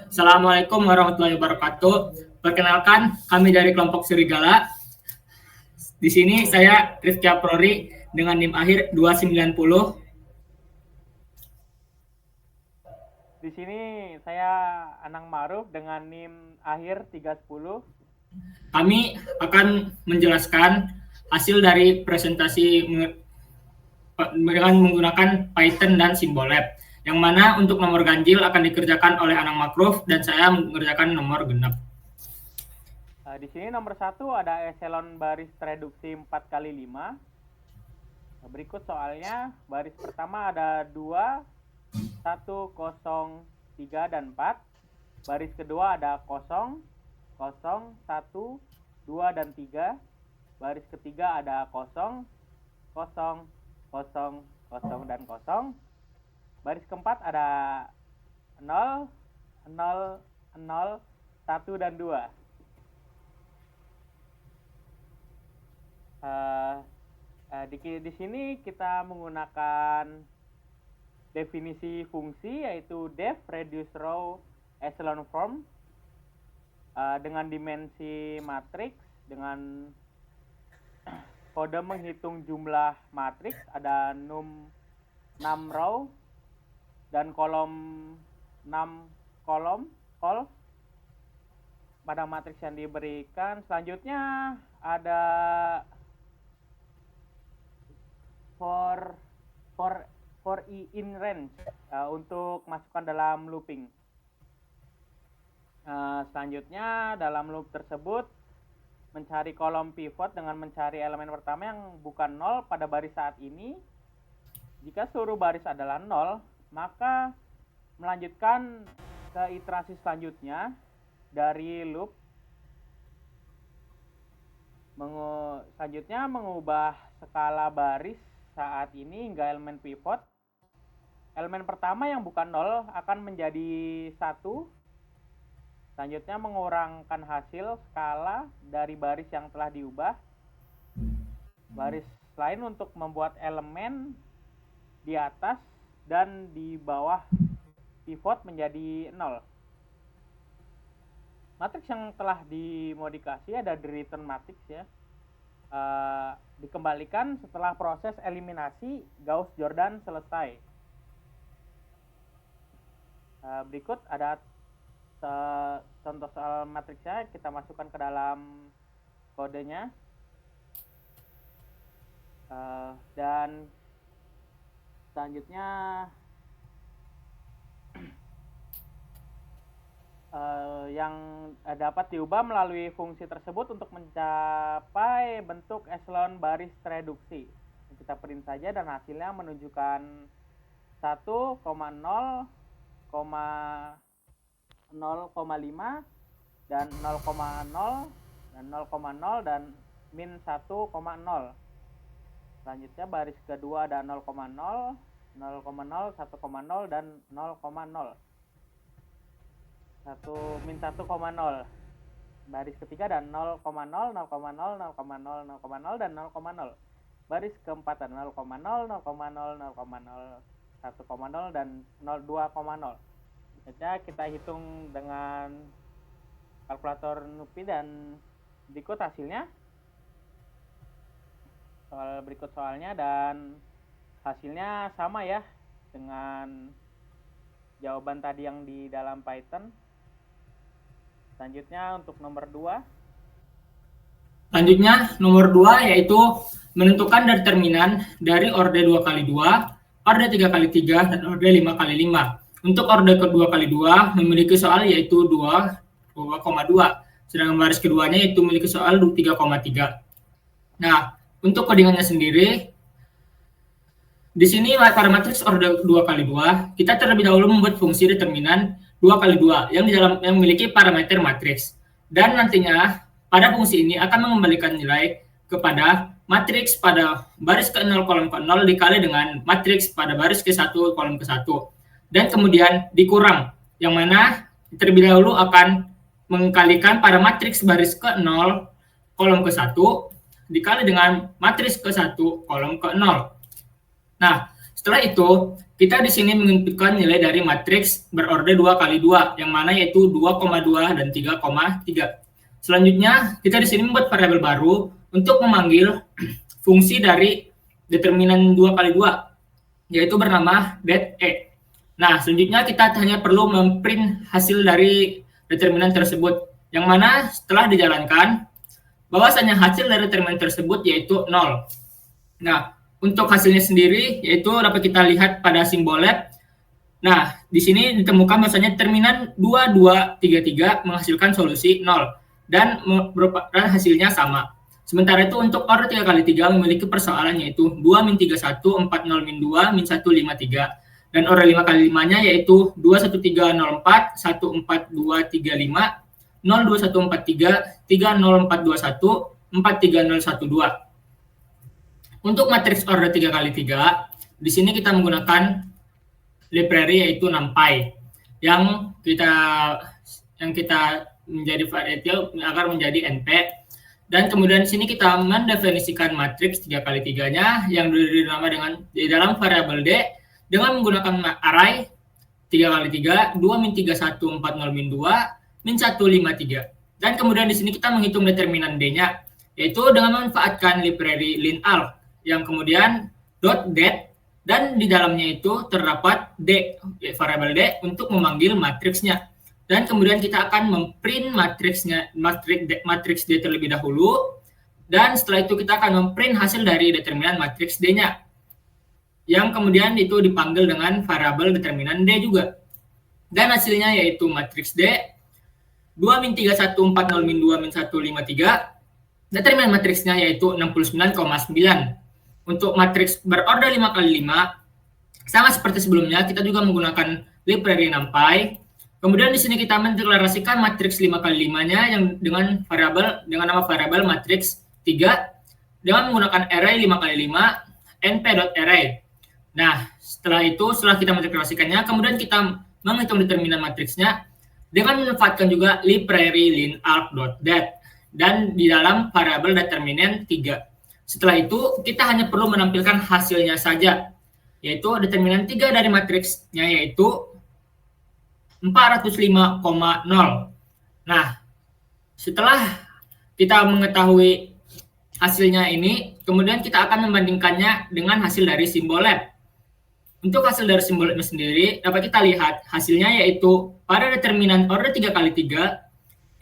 Assalamualaikum warahmatullahi wabarakatuh. Perkenalkan, kami dari kelompok Serigala. Di sini saya Rifki Aprori dengan NIM akhir 290. Di sini saya Anang Maruf dengan NIM akhir 310. Kami akan menjelaskan hasil dari presentasi dengan menggunakan Python dan Symbolab, yang mana untuk nomor ganjil akan dikerjakan oleh Anang Makruf dan saya mengerjakan nomor genap. Di sini nomor 1 ada eselon baris reduksi 4 kali 5. Berikut soalnya, baris pertama ada 2, 1, 0, 3, dan 4. Baris kedua ada 0, 0, 1, 2, dan 3. Baris ketiga ada 0, 0, 0, 0, dan 0. Baris keempat ada 0, 0, 0, 1, dan 2. Di sini kita menggunakan definisi fungsi, yaitu def reduce row echelon form dengan dimensi matriks, dengan kode menghitung jumlah matriks, ada num 6 row dan kolom 6 kolom pada matriks yang diberikan. Selanjutnya ada for i in range untuk masukkan dalam looping. Selanjutnya dalam loop tersebut mencari kolom pivot dengan mencari elemen pertama yang bukan 0 pada baris saat ini. Jika seluruh baris adalah 0, maka melanjutkan ke iterasi selanjutnya dari loop. Selanjutnya mengubah skala baris saat ini hingga elemen pivot. Elemen pertama yang bukan 0 akan menjadi 1. Selanjutnya mengurangkan hasil skala dari baris yang telah diubah. Baris lain untuk membuat elemen di atas dan di bawah pivot menjadi 0. Matriks yang telah dimodifikasi ada di return matrix ya. Dikembalikan setelah proses eliminasi Gauss-Jordan selesai. Berikut ada contoh soal matriksnya, kita masukkan ke dalam kodenya. Dan selanjutnya yang dapat diubah melalui fungsi tersebut untuk mencapai bentuk eselon baris reduksi. Kita print saja dan hasilnya menunjukkan 1,0, 0,5 dan 0,0 dan 0,0 dan min 1,0. Selanjutnya baris kedua ada 0,0, 0,0, 1,0 dan 0,0. Min 1,0. Baris ketiga dan 0,0, 0,0, 0,0, 0,0 dan 0,0. Baris keempat ada 0,0, 0,0, 0,0, 1,0 dan 2,0. Selanjutnya kita hitung dengan kalkulator NUPI dan berikut hasilnya. Berikut soalnya dan hasilnya sama ya dengan jawaban tadi yang di dalam Python. Selanjutnya untuk nomor 2. Selanjutnya nomor 2 yaitu menentukan determinan dari orde 2x2, orde 3x3 dan orde 5x5. Untuk orde ke-2 kali 2 memiliki soal yaitu 2,2. Sedangkan baris keduanya itu memiliki soal 3,3. Nah, untuk codingannya sendiri, di sini pada matriks orde 2 kali 2, kita terlebih dahulu membuat fungsi determinan 2 kali 2 yang memiliki parameter matriks. Dan nantinya pada fungsi ini akan mengembalikan nilai kepada matriks pada baris ke-0 kolom ke-0 dikali dengan matriks pada baris ke-1 kolom ke-1. Dan kemudian dikurang, yang mana terlebih dahulu akan mengkalikan pada matriks baris ke-0 kolom ke-1 dikali dengan matriks ke-1 kolom ke-0. Nah, setelah itu kita di sini menentukan nilai dari matriks berorder 2 kali 2, yang mana yaitu 2,2 dan 3,3. Selanjutnya, kita di sini membuat variabel baru untuk memanggil fungsi dari determinan 2 kali 2, yaitu bernama det. Nah, selanjutnya kita hanya perlu memprint hasil dari determinan tersebut, yang mana setelah dijalankan, bahwasanya hasil dari determinan tersebut yaitu 0. Nah, untuk hasilnya sendiri yaitu dapat kita lihat pada simbol lab. Nah, di sini ditemukan bahwasanya determinan 2233 menghasilkan solusi 0 dan merupakan hasilnya sama. Sementara itu untuk order 3 kali 3 memiliki persoalan yaitu 2 min 31 40 min 2 min 153. Dan order 5 kali 5-nya yaitu 21304 14235 02143 30421 43012. Untuk matriks order 3 kali 3, di sini kita menggunakan library yaitu NumPy yang kita menjadi variabel agar menjadi NP. Dan kemudian di sini kita mendefinisikan matriks 3 kali 3-nya yang dinamakan dengan di dalam variabel D dengan menggunakan array 3 kali 3 2 min 31 40 min 2 min 153. Dan kemudian di sini kita menghitung determinan D-nya yaitu dengan memanfaatkan library linalg yang kemudian .det dan di dalamnya itu terdapat D, variabel D untuk memanggil matriksnya. Dan kemudian kita akan memprint matriks D terlebih dahulu, dan setelah itu kita akan memprint hasil dari determinan matriks D-nya, yang kemudian itu dipanggil dengan variabel determinan D juga. Dan hasilnya yaitu matriks D 2 min 31 40 min 2 min 153. Determinan matriksnya yaitu 69,9. Untuk matriks berorder 5 kali 5, sama seperti sebelumnya, kita juga menggunakan library NumPy. Kemudian di sini kita mendeklarasikan matriks 5 kali 5-nya yang dengan nama variabel matriks 3 dengan menggunakan array 5 kali 5 np.array. Nah, setelah kita mendeklarasikannya, kemudian kita menghitung determinan matriksnya dengan memanfaatkan juga library linalg.det dan di dalam variabel determinan 3. Setelah itu, kita hanya perlu menampilkan hasilnya saja, yaitu determinan 3 dari matriksnya yaitu 405,0. Nah, setelah kita mengetahui hasilnya ini, kemudian kita akan membandingkannya dengan hasil dari simbol lab. Untuk hasil dari simbol lab sendiri, dapat kita lihat hasilnya yaitu pada determinan order 3 kali 3,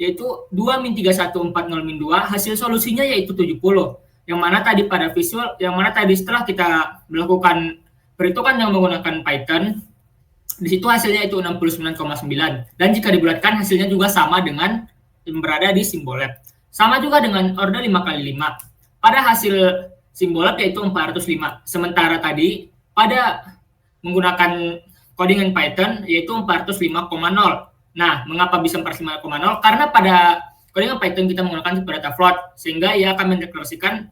yaitu 2 min 31 40 min 2, hasil solusinya yaitu 70. Yang mana tadi setelah kita melakukan perhitungan yang menggunakan Python, di situ hasilnya itu 69,9. Dan jika dibulatkan hasilnya juga sama dengan yang berada di simbol lab. Sama juga dengan order 5 kali 5. Pada hasil simbol lab yaitu 405. Sementara tadi pada menggunakan codingan Python yaitu 405,0. Nah, mengapa bisa 405,0? Karena pada codingan Python kita menggunakan tipe data float, sehingga ia akan mendeklarasikan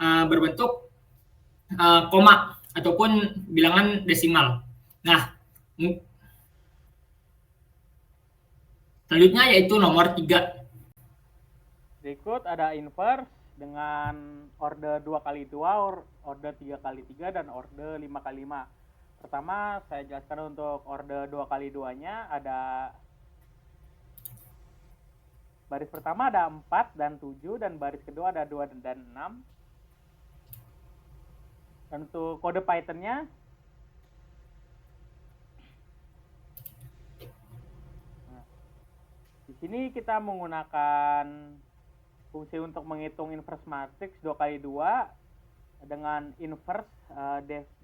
berbentuk koma ataupun bilangan desimal. Nah, selanjutnya yaitu nomor 3. Berikut ada inverse dengan order 2 kali 2, order 3 kali 3, dan order 5 kali 5. Pertama, saya jelaskan untuk order 2 kali 2-nya ada baris pertama ada 4 dan 7, dan baris kedua ada 2 dan 6. Dan untuk kode Python-nya, di sini kita menggunakan fungsi untuk menghitung inverse matrix 2 kali 2 dengan inverse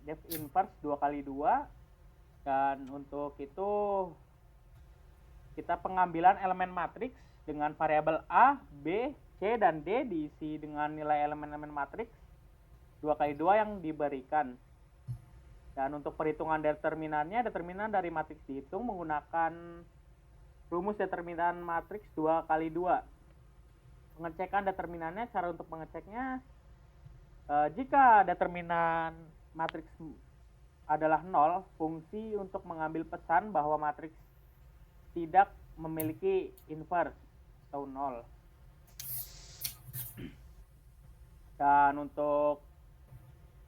def inverse 2 kali 2. Dan untuk itu kita pengambilan elemen matriks dengan variabel A, B, C, dan D diisi dengan nilai elemen-elemen matriks 2 kali 2 yang diberikan. Dan untuk perhitungan determinannya, determinan dari matriks dihitung menggunakan rumus determinan matriks 2 kali 2. Pengecekan determinannya, cara untuk mengeceknya, jika determinan matriks adalah 0, fungsi untuk mengambil pesan bahwa matriks tidak memiliki inverse atau 0. Dan untuk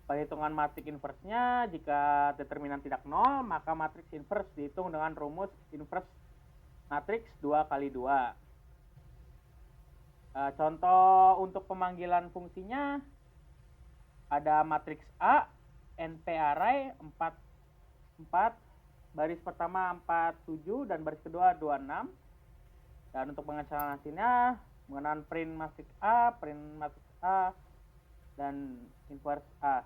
perhitungan matriks inverse-nya, jika determinan tidak 0, maka matriks inverse dihitung dengan rumus inverse matriks 2 kali 2. Contoh untuk pemanggilan fungsinya, ada matriks A, NP array 4, baris pertama 47, dan baris kedua 26. Dan untuk pengecekan hasilnya, menggunakan print matriks A, dan inverse A.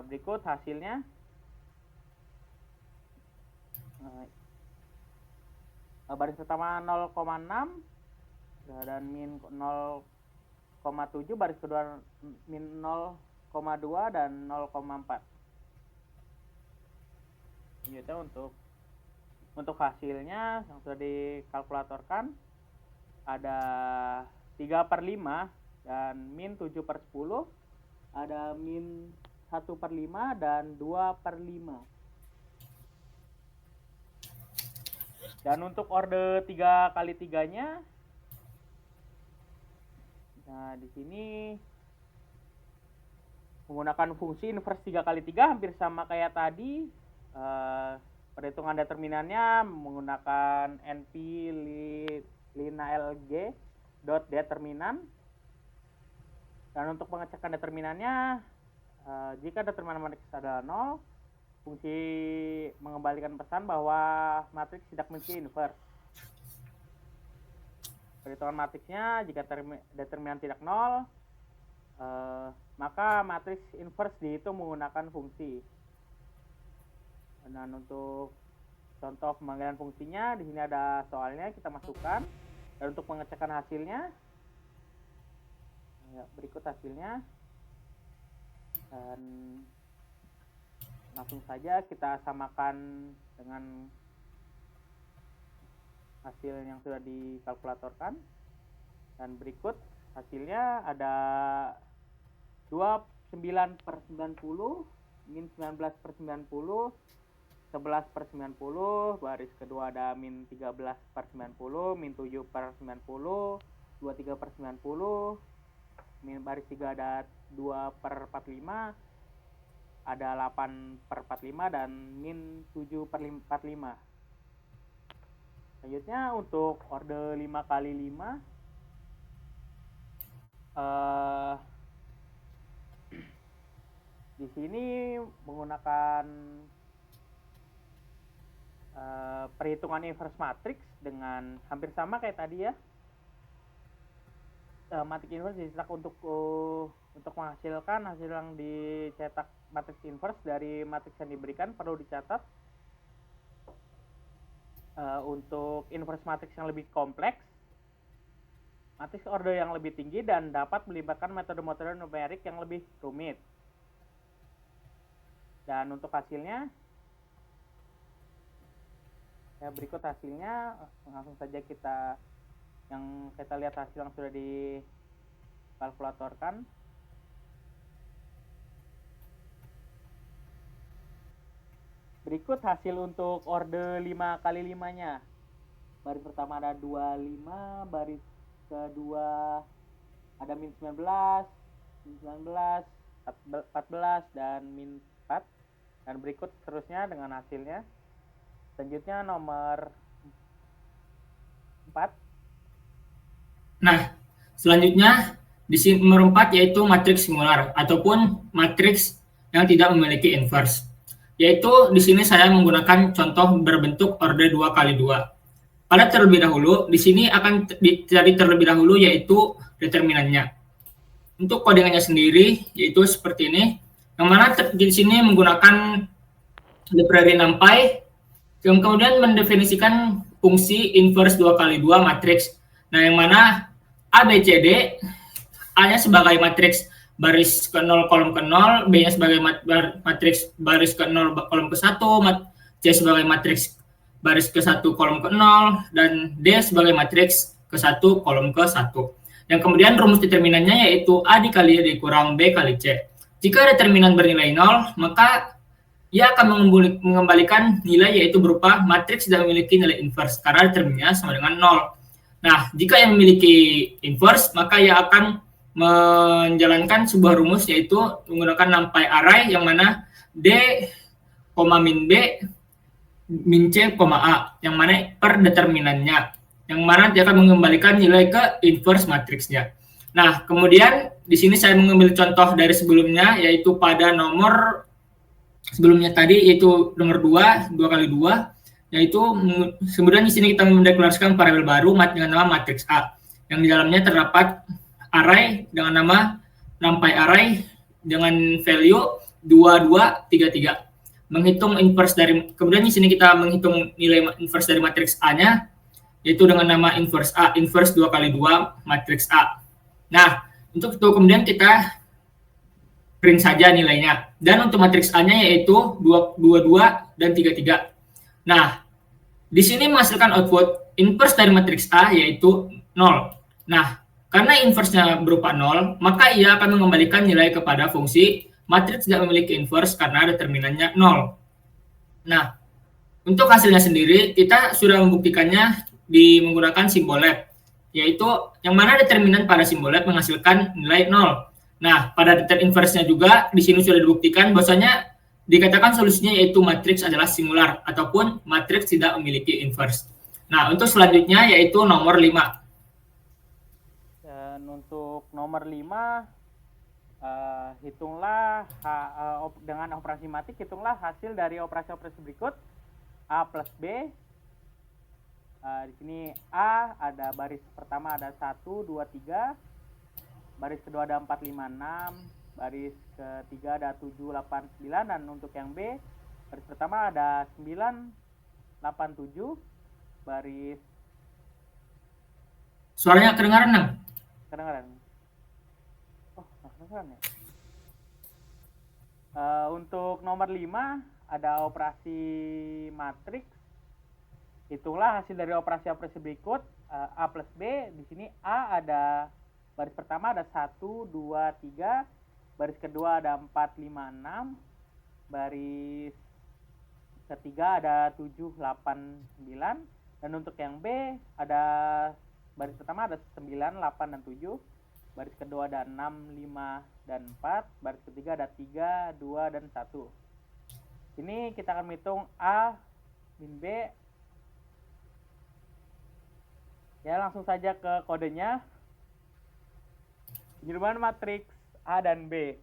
Berikut hasilnya. Baris pertama 0,6 dan min 0,7, baris kedua min 0,2 dan 0,4. Selanjutnya untuk hasilnya yang sudah dikalkulatorkan ada 3/5 dan min 7/10, ada min 1/5 dan 2/5. Dan untuk orde 3 kali 3-nya, nah di sini menggunakan fungsi inverse 3 kali 3 hampir sama kayak tadi. Perhitungan determinannya menggunakan np lnlg dot determinan. Dan untuk pengecekan determinannya, jika determinan matriks adalah 0, fungsi mengembalikan pesan bahwa matriks tidak memiliki inverse. Perhitungan matriksnya, jika determinan tidak 0, maka matriks inverse dihitung menggunakan fungsi. Dan untuk contoh pemanggilan fungsinya, di sini ada soalnya, kita masukkan. Dan untuk pengecekan hasilnya, berikut hasilnya. Dan langsung saja kita samakan dengan hasil yang sudah dikalkulatorkan. Dan berikut hasilnya ada 29/90, min 19/90, 11/90, baris kedua ada min 13/90, min 7/90, 23/90, min baris 3 ada 2/45, ada 8/45, dan min 7/45. Selanjutnya untuk orde 5 kali 5, di sini menggunakan perhitungan inverse matrix dengan hampir sama kayak tadi ya. Matrix inverse dicetak untuk menghasilkan hasil yang dicetak matrix inverse dari matrix yang diberikan. Perlu dicatat untuk inverse matrix yang lebih kompleks, matrix order yang lebih tinggi, dan dapat melibatkan metode-metode numerik yang lebih rumit. Dan untuk hasilnya, ya berikut hasilnya. Langsung saja kita lihat hasil yang sudah dikalkulatorkan. Berikut hasil untuk orde 5 kali 5-nya. Baris pertama ada 25, baris kedua ada min 19, 14, dan min 4. Dan berikut seterusnya dengan hasilnya. Selanjutnya nomor 4. Nah, selanjutnya di sini nomor 4 yaitu matriks singular ataupun matriks yang tidak memiliki inverse. Yaitu di sini saya menggunakan contoh berbentuk orde 2 kali 2. Pada terlebih dahulu, di sini akan dicari terlebih dahulu yaitu determinannya. Untuk codingannya sendiri yaitu seperti ini. Yang mana di sini menggunakan library NumPy yang kemudian mendefinisikan fungsi inverse 2 kali 2 matriks. Nah, yang mana A, B, C, D, A-nya sebagai matriks baris ke 0 kolom ke 0, B-nya sebagai matriks baris ke 0 kolom ke 1, C sebagai matriks baris ke 1 kolom ke 0, dan D sebagai matriks ke 1 kolom ke 1. Yang kemudian rumus determinannya yaitu A dikali D kurang B kali C. Jika determinan bernilai 0, maka ia akan mengembalikan nilai yaitu berupa matriks tidak memiliki nilai inverse karena determinannya sama dengan 0. Nah, jika yang memiliki inverse, maka ia akan menjalankan sebuah rumus yaitu menggunakan numpy array yang mana D, min B, min C, A, yang mana per determinannya, yang mana dia akan mengembalikan nilai ke inverse matriksnya. Nah, kemudian di sini saya mengambil contoh dari sebelumnya, yaitu pada nomor sebelumnya tadi, yaitu nomor 2 kali 2, yaitu kemudian di sini kita mendeklarasikan variabel baru dengan nama matriks A, yang di dalamnya terdapat array dengan nama numpy array dengan value 2, 2, 3, 3. Menghitung inverse dari, kemudian di sini kita menghitung nilai inverse dari matriks A-nya, yaitu dengan nama inverse A, inverse 2 kali 2 matriks A. Nah, untuk itu kemudian kita print saja nilainya. Dan untuk matriks A-nya yaitu 2, 2, 2 dan 3, 3. Nah, di sini menghasilkan output inverse dari matriks A yaitu 0. Nah, karena inverse-nya berupa 0, maka ia akan mengembalikan nilai kepada fungsi matriks tidak memiliki inverse karena determinannya 0. Nah, untuk hasilnya sendiri, kita sudah membuktikannya menggunakan simbol lab, yaitu yang mana determinan pada simbol lab menghasilkan nilai 0. Nah, pada deter inverse-nya juga, di sini sudah dibuktikan bahwasanya dikatakan solusinya yaitu matriks adalah singular, ataupun matriks tidak memiliki inverse. Nah, untuk selanjutnya yaitu nomor 5. Dan untuk nomor 5, hitunglah dengan operasi matik, hitunglah hasil dari operasi-operasi berikut. A plus B. Di sini A ada baris pertama ada 1, 2, 3. Baris kedua ada 4, 5, 6. Baris ketiga ada 7, 8, 9. Dan untuk yang B, baris pertama ada 9, 8, 7. Baris... Suaranya kedengaran, Nang? Kedengaran. Oh, kedengaran ya. Untuk nomor 5 ada operasi matriks. Hitunglah hasil dari operasi-operasi berikut. A plus B. Di sini A ada baris pertama ada 1, 2, 3. Baris kedua ada 4, 5, 6. Baris ketiga ada 7, 8, 9. Dan untuk yang B ada baris pertama ada 9, 8, dan 7. Baris kedua ada 6, 5, dan 4. Baris ketiga ada 3, 2, dan 1. Ini kita akan menghitung A min B. Ya, langsung saja ke kodenya. Penyerbuan matriks A dan B.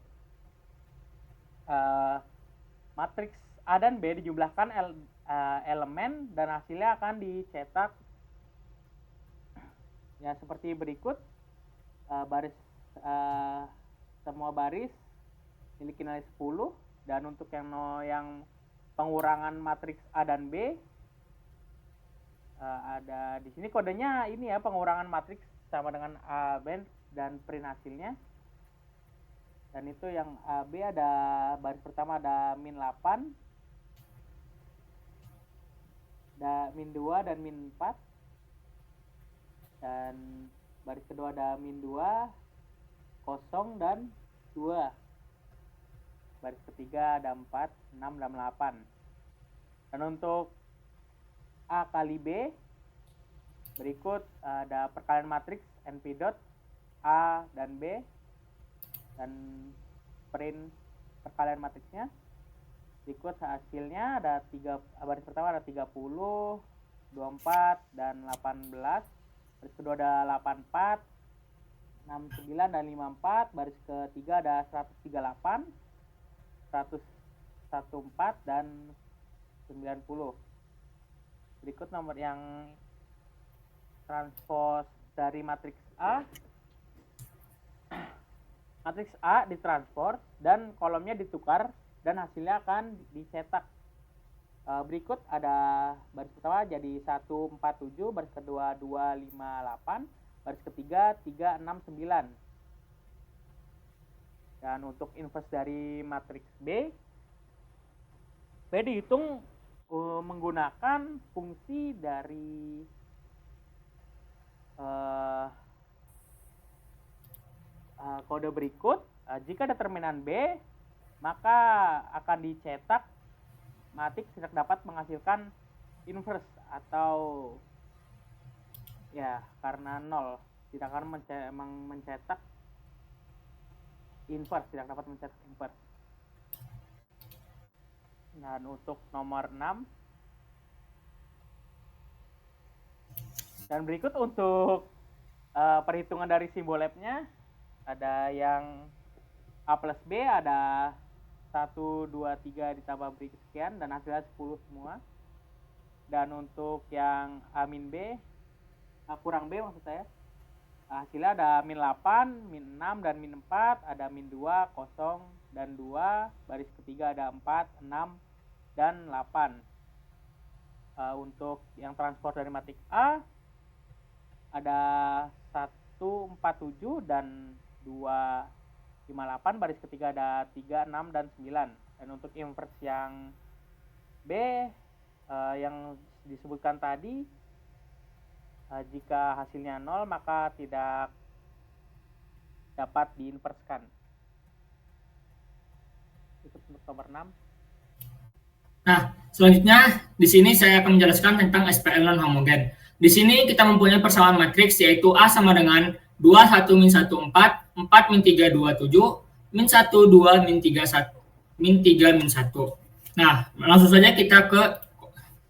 Matriks A dan B dijumlahkan elemen dan hasilnya akan dicetak ya seperti berikut. Semua baris memiliki nilai 10, dan untuk yang pengurangan matriks A dan B ada di sini kodenya ini ya, pengurangan matriks sama dengan A, B, dan print hasilnya. Dan itu yang AB ada baris pertama ada min 8, ada min 2 dan min 4. Dan baris kedua ada min 2, 0, dan 2. Baris ketiga ada 4, 6, dan 8. Dan untuk A kali B, berikut ada perkalian matriks NP dot A dan B, dan print perkalian matriksnya. Berikut hasilnya ada baris pertama ada 30, 24, dan 18. Baris kedua ada 84, 69, dan 54. Baris ketiga ada 138, 114, dan 90. Berikut nomor yang transpose dari matriks A. Matriks A ditranspose dan kolomnya ditukar dan hasilnya akan dicetak. Berikut ada baris pertama jadi 147, baris kedua 258, baris ketiga 369. Dan untuk inverse dari matriks B dihitung menggunakan fungsi dari kode berikut. Jika determinan B, maka akan dicetak matriks tidak dapat menghasilkan inverse, atau ya karena 0 tidak akan mencetak inverse, tidak dapat mencetak inverse. Dan untuk nomor 6. Dan berikut untuk perhitungan dari simbol labnya, ada yang A plus B, ada 1, 2, 3 ditambah berikut sekian, dan hasilnya 10 semua. Dan untuk yang A min B, A kurang B maksud saya, hasilnya ada min 8, min 6, dan min 4, ada min 2, 0, dan 2, baris ketiga ada 4, 6, dan 8. Untuk yang transport dari matrik A, ada 147 dan 258, baris ketiga ada 3, 6, dan 9. Dan untuk inverse yang B, yang disebutkan tadi, jika hasilnya 0 maka tidak dapat diinverskan. Itu untuk nomor 6. Nah, selanjutnya di sini saya akan menjelaskan tentang SPL non-homogen. Di sini kita mempunyai persamaan matriks yaitu A sama dengan 2, 1, min 1, 4, 4, min 3, 2, 7, min 1, 2, min 3, 1, min 3, min 1. Nah, langsung saja kita ke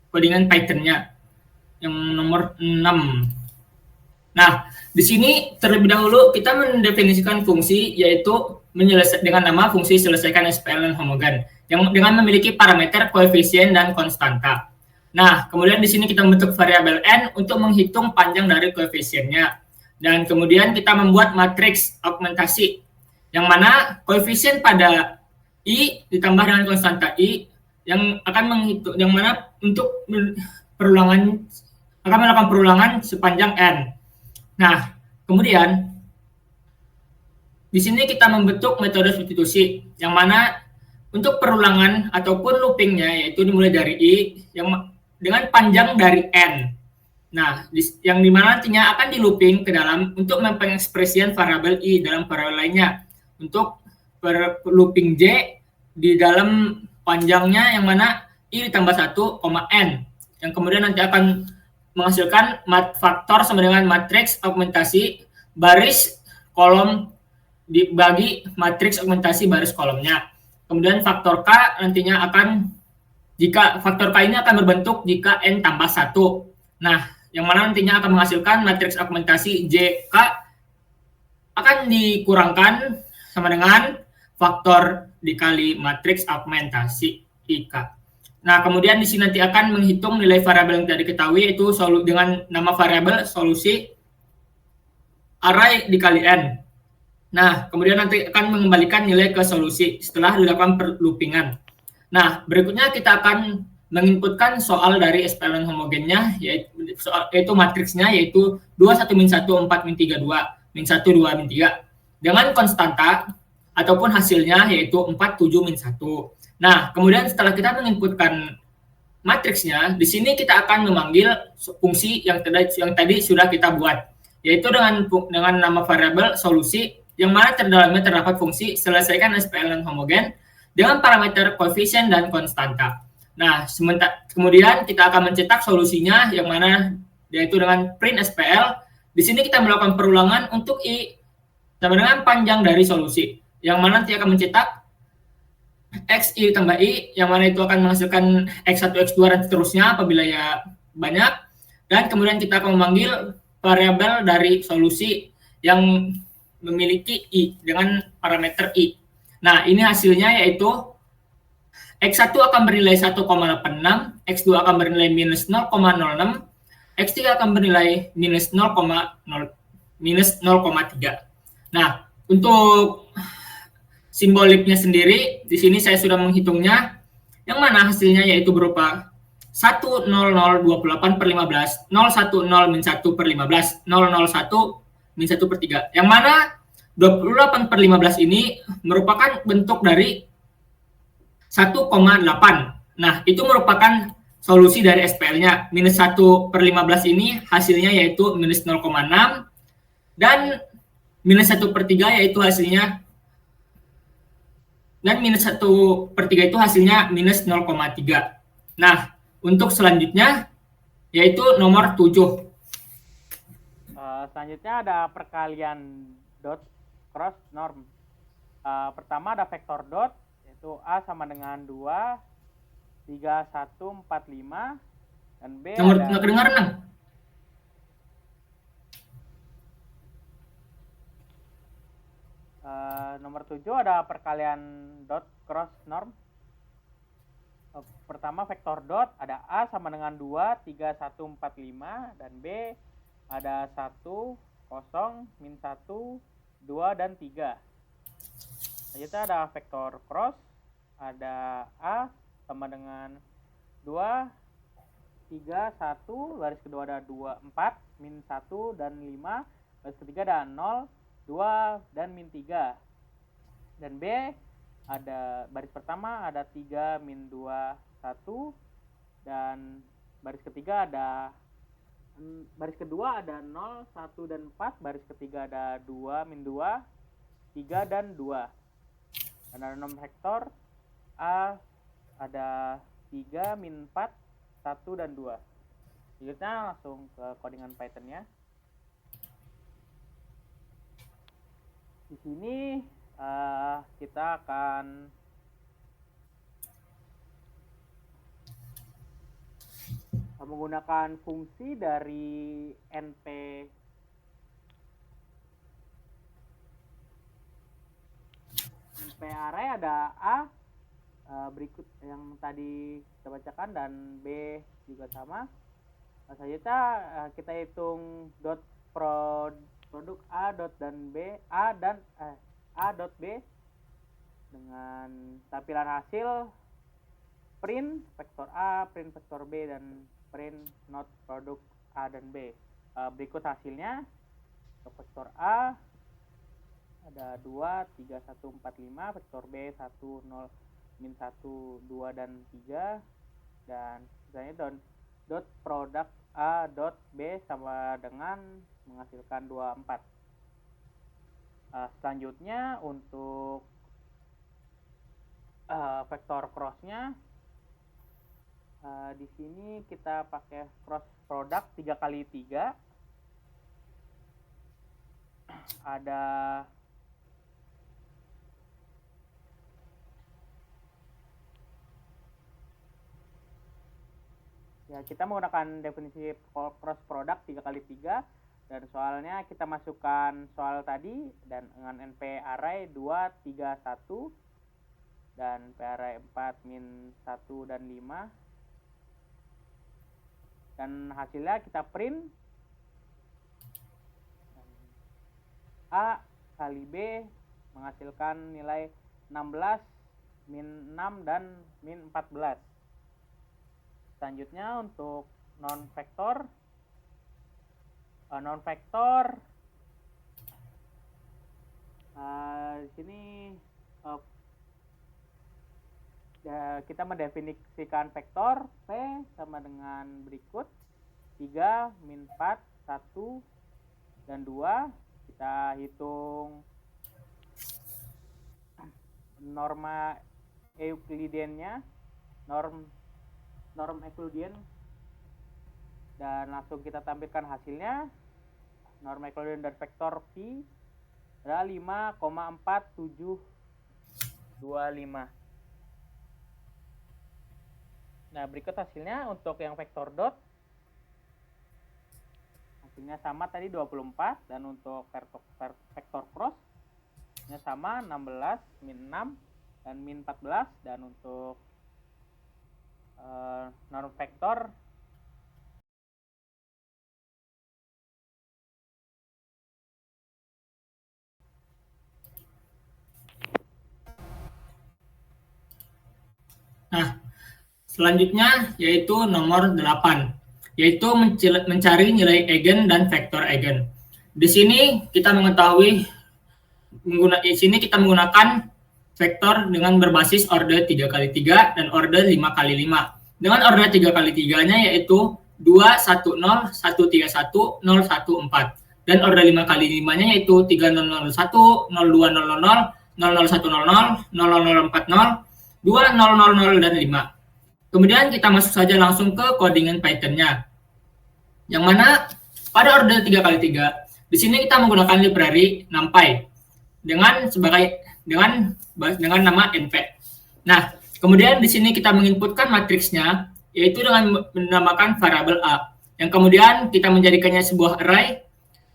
codingan Python-nya yang nomor 6. Nah, di sini terlebih dahulu kita mendefinisikan fungsi yaitu dengan nama fungsi selesaikan SPL non-homogen yang dengan memiliki parameter koefisien dan konstanta. Nah, kemudian di sini kita membentuk variabel n untuk menghitung panjang dari koefisiennya. Dan kemudian kita membuat matriks augmentasi yang mana koefisien pada i ditambah dengan konstanta i yang akan menghitung, yang mana untuk perulangan akan melakukan perulangan sepanjang n. Nah, kemudian di sini kita membentuk metode substitusi yang mana untuk perulangan ataupun loopingnya yaitu dimulai dari i yang dengan panjang dari n. Nah, yang dimana nantinya akan di looping ke dalam untuk mengekspresikan variabel i dalam variabel lainnya. Untuk looping j di dalam panjangnya yang mana i ditambah 1, n. Yang kemudian nanti akan menghasilkan faktor sama dengan matriks augmentasi baris kolom dibagi matriks augmentasi baris kolomnya. Kemudian faktor k nantinya akan jika faktor K ini akan berbentuk jika N tambah 1. Nah, yang mana nantinya akan menghasilkan matriks augmentasi JK akan dikurangkan sama dengan faktor dikali matriks augmentasi IK. Nah, kemudian di sini nanti akan menghitung nilai variabel yang tadi diketahui yaitu dengan nama variabel solusi array dikali N. Nah, kemudian nanti akan mengembalikan nilai ke solusi setelah dilakukan perloopingan. Nah, berikutnya kita akan menginputkan soal dari SPL non-homogennya, yaitu matriksnya, yaitu 2, 1, min 1, 4, min 3, 2, min 1, 2, min 3. Dengan konstanta, ataupun hasilnya, yaitu 4, 7, min 1. Nah, kemudian setelah kita menginputkan matriksnya, di sini kita akan memanggil fungsi yang tadi sudah kita buat, yaitu dengan nama variabel solusi, yang mana terdalamnya terdapat fungsi selesaikan SPL non-homogen, dengan parameter koefisien dan konstanta. Nah, kemudian kita akan mencetak solusinya yang mana yaitu dengan print SPL. Di sini kita melakukan perulangan untuk i sama dengan panjang dari solusi, yang mana nanti akan mencetak x i tambah i, yang mana itu akan menghasilkan x1, x2 dan seterusnya apabila ya banyak. Dan kemudian kita akan memanggil variabel dari solusi yang memiliki i dengan parameter i. Nah, ini hasilnya yaitu X1 akan bernilai 1,86, X2 akan bernilai minus 0,06, X3 akan bernilai minus 0,3. Nah, untuk simboliknya sendiri, di sini saya sudah menghitungnya, yang mana hasilnya yaitu berupa 10028 per 15, 010 min 1 per 15, 001 min 1 per 3, yang mana 28 per 15 ini merupakan bentuk dari 1,8. Nah, itu merupakan solusi dari SPL-nya. Minus 1 per 15 ini hasilnya yaitu minus 0,6. Dan minus 1 per 3 yaitu hasilnya. Dan minus 1 per 3 itu hasilnya minus 0,3. Nah, untuk selanjutnya yaitu nomor 7. Selanjutnya ada perkalian dot cross norm. Pertama ada vektor dot, yaitu A sama dengan 2, 3, 1, 4, 5. Dan B Nomor ada... nggak kedengaran, Nang? Nomor 7 ada perkalian dot cross norm. Pertama vektor dot ada A sama dengan 2, 3, 1, 4, 5. Dan B ada 1, 0, min 1, 2, dan 3. Selanjutnya ada vektor cross, ada A sama dengan 2, 3, 1, baris kedua ada 2, 4, min 1, dan 5. Baris ketiga ada 0, 2, dan min 3. Dan B ada baris pertama ada 3, min 2, 1. Dan baris ketiga ada baris kedua ada 0, 1, dan 4. Baris ketiga ada 2, min 2, 3, dan 2. Dan ada nomor vektor A ada 3, min 4, 1, dan 2. Selanjutnya langsung ke codingan Python-nya. Di sini kita akan menggunakan fungsi dari NP array. Ada A berikut yang tadi kita bacakan, dan B juga sama. Selanjutnya kita hitung dot produk A dot dan B A dot B dengan tampilan hasil print vektor A, print vektor B, dan print not produk A dan B. Berikut hasilnya. Untuk vektor A ada 2, 3, 1, 4, 5. Vektor B 1, 0, min 1, 2, dan 3. Dan misalnya dot produk A dot B sama dengan menghasilkan 2, 4. Selanjutnya untuk vektor crossnya, di sini kita pakai cross product 3 kali 3. Ada ya, kita menggunakan definisi cross product 3 kali 3, dan soalnya kita masukkan soal tadi dan dengan NP array 2, 3, 1, dan P array 4, min 1, dan 5. Dan hasilnya kita print A kali B menghasilkan nilai 16, min 6, dan min 14. Selanjutnya untuk non vektor di sini kita mendefinisikan vektor P sama dengan berikut: 3, min 4, 1, dan 2. Kita hitung norma Euclidean-nya, norm Euclidean, dan langsung kita tampilkan hasilnya. Norma Euclidean dari vektor P adalah 5,4725. Nah, berikut hasilnya untuk yang vektor dot. Hasilnya sama tadi 24, dan untuk vektor cross nya sama 16, min 6, dan min 14. Dan untuk norm vektor Nah, selanjutnya yaitu nomor 8, yaitu mencari nilai eigen dan vektor eigen. Di sini kita menggunakan vektor dengan berbasis order 3 kali 3 dan order 5 kali 5. Dengan order 3 kali 3-nya yaitu 2, 1, 0, 1, 3, 1, 0, 1, 4. Dan order 5 kali 5-nya yaitu 3, 0, 0, 1, 0, 2, 0, 0, 0, 0, 0, 1, 0, 0, 0, 0, 4, 0, 2, 0, 0, 0, dan 5. Kemudian kita masuk saja langsung ke codingan Python-nya. Yang mana pada order 3 kali 3, di sini kita menggunakan library NumPy dengan sebagai dengan nama NP. Nah, kemudian di sini kita menginputkan matriksnya, yaitu dengan menamakan variabel A, yang kemudian kita menjadikannya sebuah array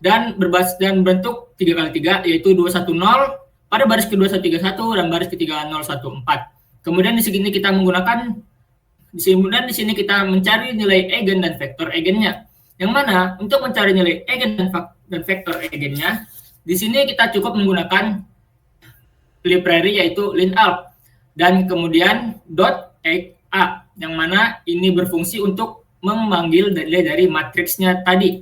dan berbentuk 3x3, yaitu 210 pada baris kedua 131 dan baris ketiga 014. Kemudian di sini kita menggunakan di sini kita mencari nilai eigen dan vektor eigennya. Yang mana untuk mencari nilai eigen dan vektor eigennya, di sini kita cukup menggunakan library yaitu linalg dan kemudian .a, yang mana ini berfungsi untuk memanggil nilai dari matriksnya tadi.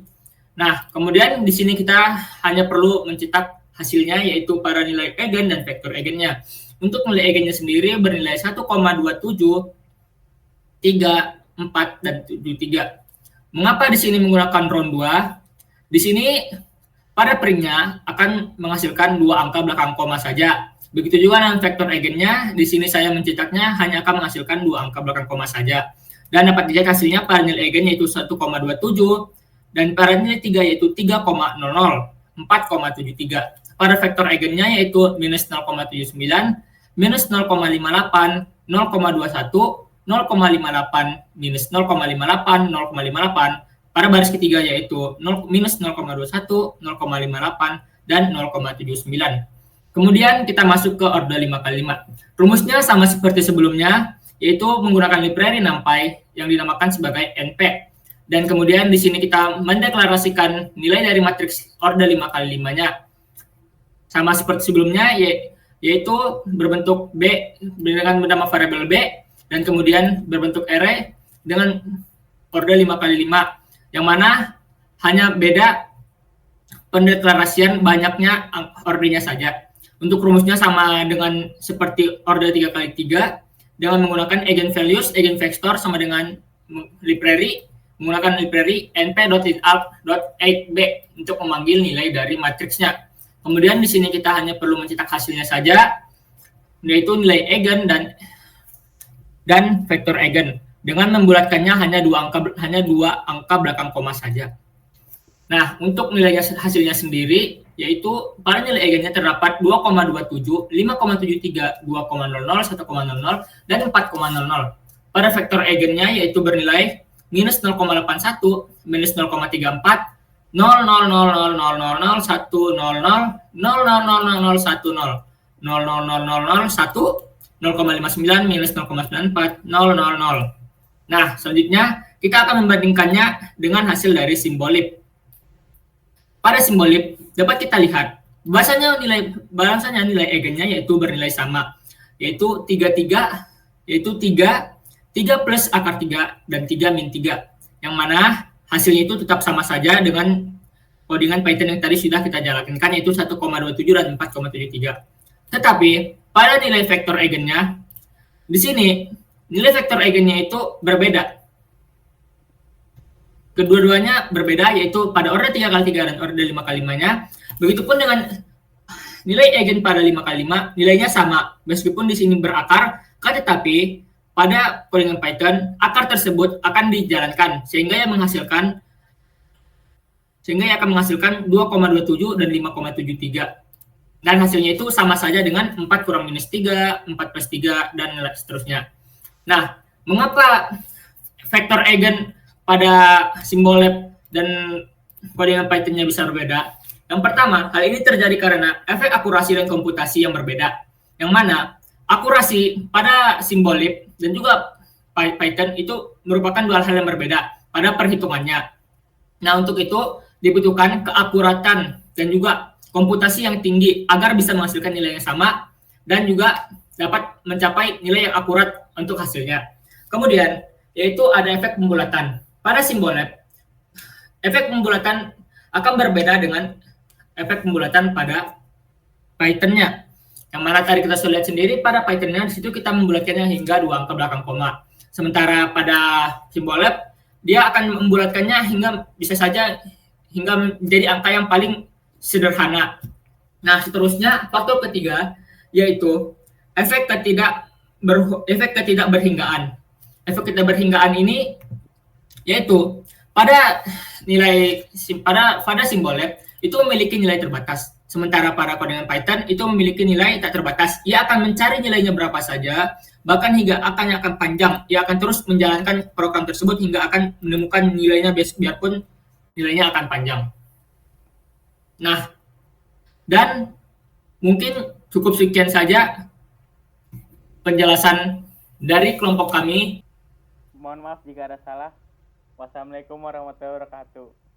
Nah, kemudian di sini kita hanya perlu mencetak hasilnya yaitu para nilai eigen dan vektor eigennya. Untuk nilai eigennya sendiri bernilai 1,27, 3, 4, dan 73. Mengapa di sini menggunakan round 2? Di sini pada peringnya akan menghasilkan 2 angka belakang koma saja. Begitu juga dengan vektor eigennya, di sini saya mencetaknya hanya akan menghasilkan 2 angka belakang koma saja. Dan dapat dilihat hasilnya pada nilai eigen yaitu 1,27 dan pada nilai 3 yaitu 3,00, 4,73. Pada vektor eigennya yaitu minus 0,79, minus 0,58, 0,21, 0,58, minus 0,58, 0,58. Pada baris ketiga yaitu minus 0,21, 0,58, dan 0,79. Kemudian kita masuk ke order 5x5. Rumusnya sama seperti sebelumnya, yaitu menggunakan library NumPy yang dinamakan sebagai NP. Dan kemudian di sini kita mendeklarasikan nilai dari matriks order 5x5-nya. Sama seperti sebelumnya, yaitu berbentuk B dengan bernama variabel B, dan kemudian berbentuk array dengan order 5x5, yang mana hanya beda pendeklarasian banyaknya ordernya saja. Untuk rumusnya sama dengan seperti order 3x3 dengan menggunakan eigenvalues, eigenvector sama dengan menggunakan library np.linalg.8b untuk memanggil nilai dari matriksnya. Kemudian di sini kita hanya perlu mencetak hasilnya saja, yaitu nilai eigen dan vektor eigen dengan membulatkannya hanya dua angka belakang koma saja. Nah, untuk nilai hasilnya sendiri, yaitu pada nilai eigennya terdapat 2,27, 5,73, 2,00, 1,00, dan 4,00. Pada vektor eigennya yaitu bernilai minus 0,81, minus 0,34, 0,0000000, 1,00, 0,0000010, 0,0000010, 0,00001, 0,59, minus 0,94, 0,00. Nah, selanjutnya kita akan membandingkannya dengan hasil dari simbolib. Pada simbolib dapat kita lihat bahasanya nilai eigennya yaitu bernilai sama, yaitu 3 plus akar 3 dan 3 min 3, yang mana hasilnya itu tetap sama saja dengan codingan Python yang tadi sudah kita jalankan, yaitu 1,27 dan 4,73. Tetapi pada nilai vektor eigennya, di sini nilai vektor eigennya itu berbeda. Kedua-duanya berbeda, yaitu pada order 3x3 dan order 5x5-nya. Begitupun dengan nilai eigen pada 5x5, nilainya sama, meskipun di sini berakar, tetapi pada codingan Python, akar tersebut akan dijalankan, sehingga yang akan menghasilkan 2,27 dan 5,73. Dan hasilnya itu sama saja dengan 4 kurang minus 3, 4 plus 3, dan seterusnya. Nah, mengapa vektor eigen pada simbolib dan codingan Python-nya bisa berbeda? Yang pertama, hal ini terjadi karena efek akurasi dan komputasi yang berbeda. Yang mana akurasi pada simbolib dan juga Python itu merupakan dua hal yang berbeda pada perhitungannya. Nah, untuk itu dibutuhkan keakuratan dan juga komputasi yang tinggi agar bisa menghasilkan nilai yang sama dan juga dapat mencapai nilai yang akurat untuk hasilnya. Kemudian, yaitu ada efek pembulatan. Pada simbolib, efek pembulatan akan berbeda dengan efek pembulatan pada Python-nya. Yang mana tadi kita sudah lihat sendiri pada Python-nya, di situ kita membulatkannya hingga 2 angka belakang koma. Sementara pada simbolib, dia akan membulatkannya hingga menjadi angka yang paling sederhana. Nah, seterusnya faktor ketiga yaitu efek ketidakberhinggaan. Efek ketidakberhinggaan ini yaitu pada simbolib itu memiliki nilai terbatas. Sementara para kodenan Python itu memiliki nilai tak terbatas. Ia akan mencari nilainya berapa saja, bahkan hingga akan panjang. Ia akan terus menjalankan program tersebut hingga akan menemukan nilainya biarpun nilainya akan panjang. Nah, dan mungkin cukup sekian saja penjelasan dari kelompok kami. Mohon maaf jika ada salah. Wassalamualaikum warahmatullahi wabarakatuh.